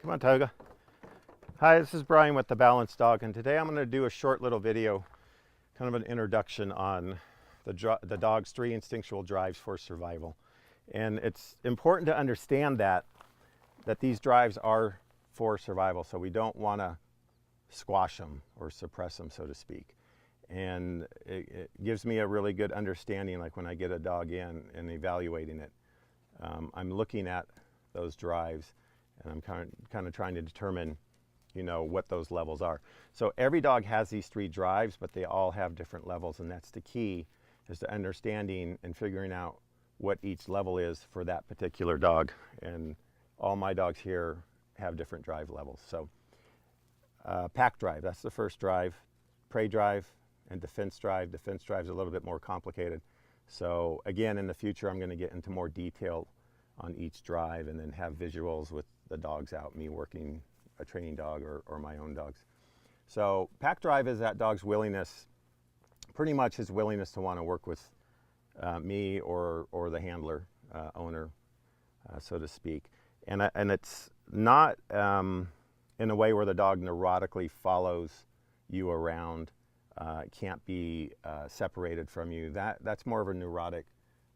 Come on, Toga. Hi, this is Brian with The Balanced Dog, and today I'm going to do a short little video, kind of an introduction on the dog's 3 instinctual drives for survival. And it's important to understand that these drives are for survival, so we don't want to squash them or suppress them, so to speak. And it gives me a really good understanding, like when I get a dog in and evaluating it, I'm looking at those drives and I'm kind of trying to determine, what those levels are. So every dog has these 3 drives, but they all have different levels, and that's the key, is to understanding and figuring out what each level is for that particular dog. And all my dogs here have different drive levels. So pack drive, that's the first drive. Prey drive and defense drive. Defense drive is a little bit more complicated. So again, in the future, I'm going to get into more detail on each drive and then have visuals with the dogs out, me working a training dog or my own dogs. So pack drive is that dog's willingness, pretty much his willingness to want to work with me or the handler, owner, so to speak. And it's not in a way where the dog neurotically follows you around, can't be separated from you. That's more of a neurotic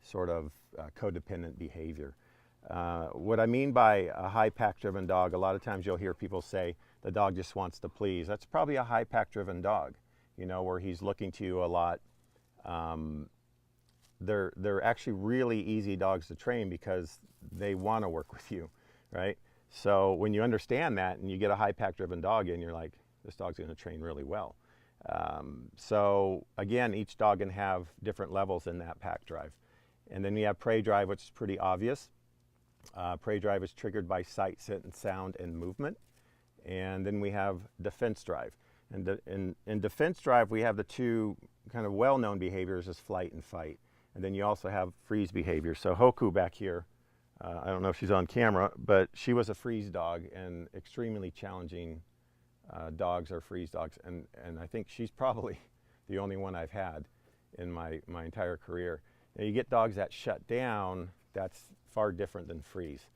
sort of codependent behavior. What I mean by a high pack driven dog, a lot of times you'll hear people say the dog just wants to please. That's probably a high pack driven dog, where he's looking to you a lot. They're actually really easy dogs to train because they want to work with you, right? So when you understand that and you get a high pack driven dog in, you're like, this dog's going to train really well. So again, each dog can have different levels in that pack drive. And then we have prey drive, which is pretty obvious. Prey drive is triggered by sight, scent, and sound and movement. And then we have defense drive. And in defense drive, we have the 2 kind of well-known behaviors as flight and fight. And then you also have freeze behavior. So Hoku back here, I don't know if she's on camera, but she was a freeze dog, and extremely challenging dogs are freeze dogs. And I think she's probably the only one I've had in my entire career. Now, you get dogs that shut down, that's far different than freeze,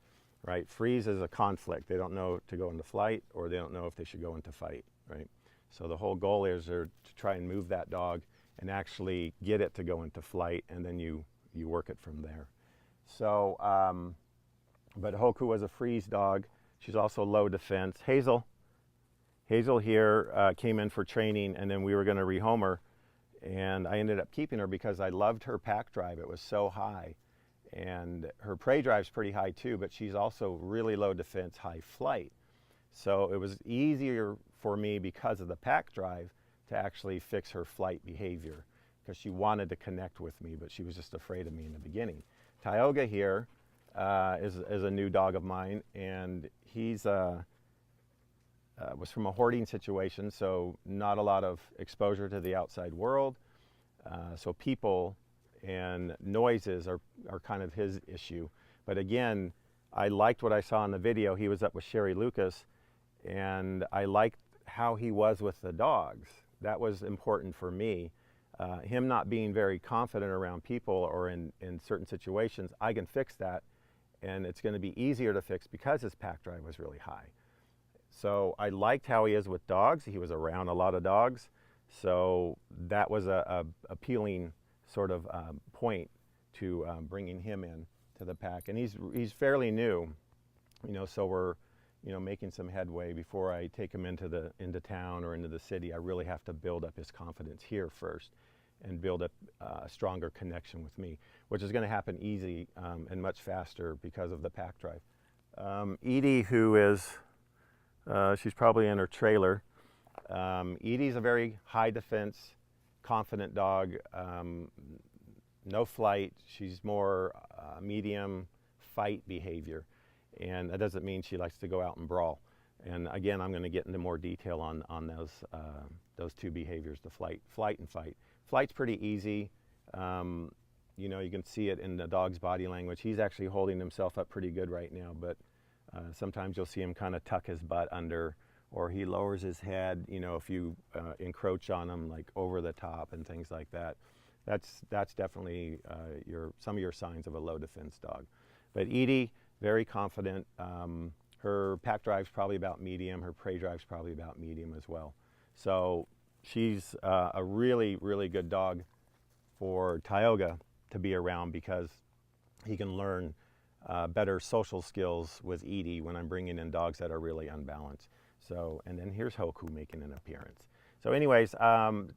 right? Freeze is a conflict. They don't know to go into flight, or they don't know if they should go into fight, right? So the whole goal is to try and move that dog and actually get it to go into flight, and then you work it from there. So, but Hoku was a freeze dog. She's also low defense. Hazel here came in for training, and then we were going to rehome her, and I ended up keeping her because I loved her pack drive. It was so high. And her prey drive's pretty high too, but she's also really low defense, high flight. So it was easier for me because of the pack drive to actually fix her flight behavior, because she wanted to connect with me, but she was just afraid of me in the beginning. Tioga here is a new dog of mine, and he's was from a hoarding situation, so not a lot of exposure to the outside world. So people and noises are kind of his issue. But again, I liked what I saw in the video. He was up with Sherry Lucas, and I liked how he was with the dogs. That was important for me. Him not being very confident around people or in certain situations, I can fix that, and it's going to be easier to fix because his pack drive was really high. So I liked how he is with dogs. He was around a lot of dogs, so that was a appealing sort of point to bringing him in to the pack. And he's fairly new, so we're making some headway. Before I take him into town or into the city, I really have to build up his confidence here first and build up a stronger connection with me, which is going to happen easy and much faster because of the pack drive. Edie, who is she's probably in her trailer. Edie's a very high defense, confident dog, no flight. She's more medium fight behavior, and that doesn't mean she likes to go out and brawl. And again, I'm going to get into more detail on those 2 behaviors, the flight and fight. Flight's pretty easy. You can see it in the dog's body language. He's actually holding himself up pretty good right now, but sometimes you'll see him kind of tuck his butt under, or he lowers his head, if you encroach on him, like over the top and things like that. That's definitely some of your signs of a low defense dog. But Edie, very confident. Her pack drive's probably about medium. Her prey drive's probably about medium as well. So she's a really, really good dog for Tioga to be around because he can learn better social skills with Edie when I'm bringing in dogs that are really unbalanced. So, and then here's Hoku making an appearance. So anyways,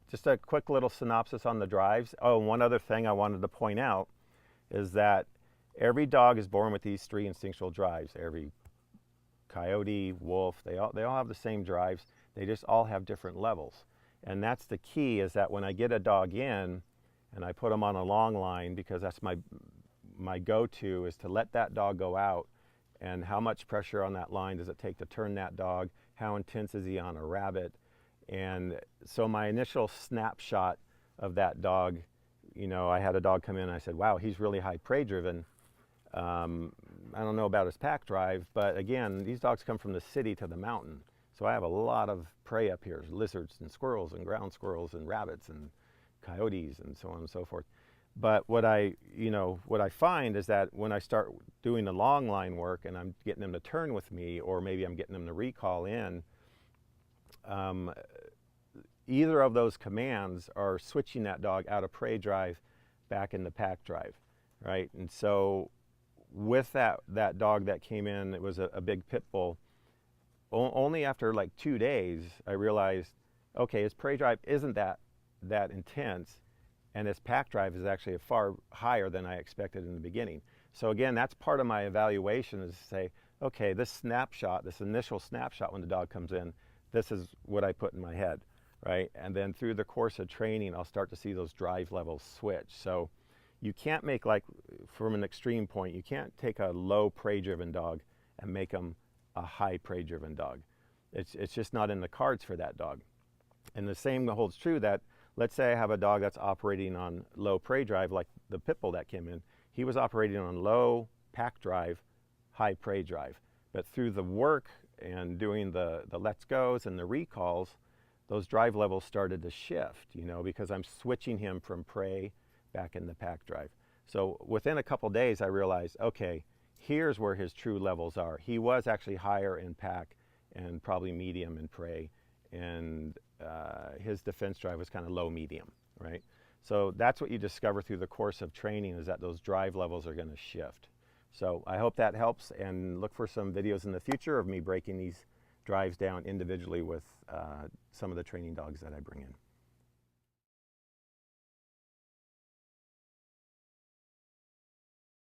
just a quick little synopsis on the drives. Oh, one other thing I wanted to point out is that every dog is born with these 3 instinctual drives. Every coyote, wolf, they all have the same drives. They just all have different levels. And that's the key, is that when I get a dog in and I put them on a long line, because that's my go-to, is to let that dog go out, and how much pressure on that line does it take to turn that dog? How intense is he on a rabbit? And so my initial snapshot of that dog, you know, I had a dog come in and I said, wow, he's really high prey driven. I don't know about his pack drive, but again, these dogs come from the city to the mountain. So I have a lot of prey up here, lizards and squirrels and ground squirrels and rabbits and coyotes and so on and so forth. But what I find is that when I start doing the long line work and I'm getting them to turn with me, or maybe I'm getting them to recall in, either of those commands are switching that dog out of prey drive back into pack drive, right? And so with that dog that came in, it was a big pit bull. Only after like 2 days, I realized, okay, his prey drive isn't that intense, and his pack drive is actually far higher than I expected in the beginning. So again, that's part of my evaluation, is to say, okay, this snapshot, this initial snapshot when the dog comes in, this is what I put in my head, right? And then through the course of training, I'll start to see those drive levels switch. So you can't make, like, from an extreme point, you can't take a low prey-driven dog and make him a high prey-driven dog. It's just not in the cards for that dog. And the same holds true that, let's say I have a dog that's operating on low prey drive, like the pit bull that came in. He was operating on low pack drive, high prey drive. But through the work and doing the let's goes and the recalls, those drive levels started to shift, you know, because I'm switching him from prey back into pack drive. So within a couple days, I realized, okay, here's where his true levels are. He was actually higher in pack and probably medium in prey, and his defense drive was kind of low medium, right? So that's what you discover through the course of training, is that those drive levels are going to shift. So I hope that helps, and look for some videos in the future of me breaking these drives down individually with some of the training dogs that I bring in.